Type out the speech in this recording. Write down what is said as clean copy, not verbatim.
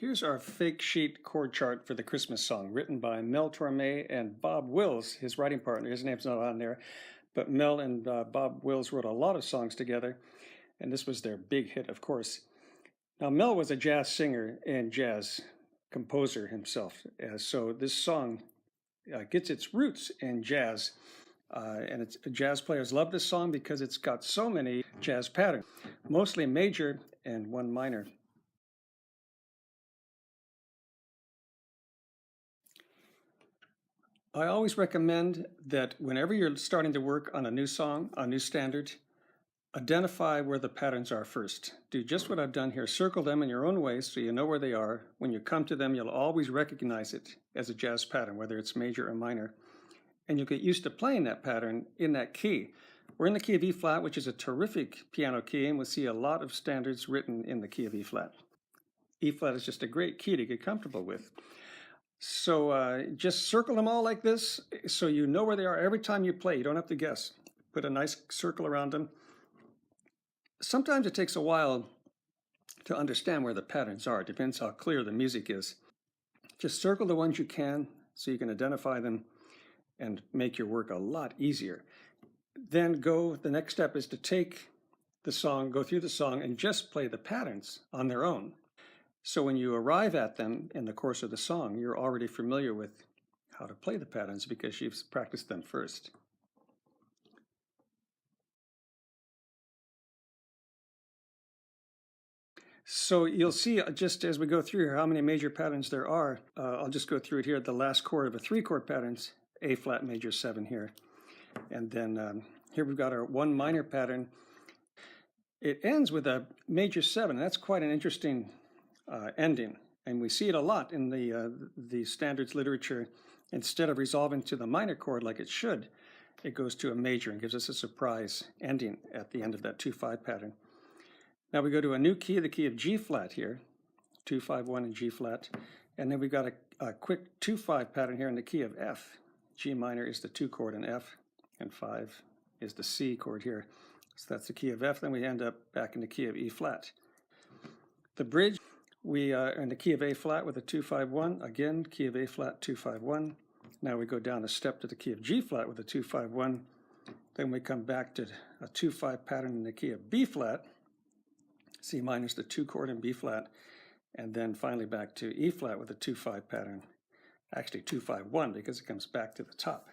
Here's our fake sheet chord chart for the Christmas song, written by Mel Torme and Bob Wills, his writing partner. His name's not on there, but Mel and Bob Wills wrote a lot of songs together, and this was their big hit, of course. Now, Mel was a jazz singer and jazz composer himself, so this song gets its roots in jazz. Jazz players love this song because it's got so many jazz patterns, mostly major and one minor. I always recommend that whenever you're starting to work on a new song, a new standard, identify where the patterns are first. Do just what I've done here. Circle them in your own way so you know where they are. When you come to them, you'll always recognize it as a jazz pattern, whether it's major or minor. And you'll get used to playing that pattern in that key. We're in the key of E flat, which is a terrific piano key, and we'll see a lot of standards written in the key of E flat. E flat is just a great key to get comfortable with. So just circle them all like this so you know where they are every time you play. You don't have to guess. Put a nice circle around them. Sometimes it takes a while to understand where the patterns are. It depends how clear the music is. Just circle the ones you can so you can identify them and make your work a lot easier. Then the next step is to take the song, go through the song, and just play the patterns on their own. So when you arrive at them in the course of the song, you're already familiar with how to play the patterns because you've practiced them first. So you'll see just as we go through here how many major patterns there are. I'll just go through it here. The last chord of a 3-chord patterns, A flat major 7 here. And then here we've got our 1 minor pattern. It ends with a major 7. That's quite an interesting ending, and we see it a lot in the standards literature. Instead of resolving to the minor chord like it should, it goes to a major and gives us a surprise ending at the end of that 2-5 pattern. Now we go to a new key, the key of G flat here, 2-5-1 and G flat, and then we've got a quick 2-5 pattern here in the key of F. G minor is the 2 chord in F, and 5 is the C chord here. So that's the key of F. Then we end up back in the key of E flat. The bridge, we are in the key of A flat with a 2-5-1. Again, key of A flat, 2-5-1. Now we go down a step to the key of G flat with a 2-5-1. Then we come back to a 2-5 pattern in the key of B flat. C minor is the 2 chord in B flat. And then finally back to E flat with a 2-5 pattern. Actually 2-5-1 because it comes back to the top.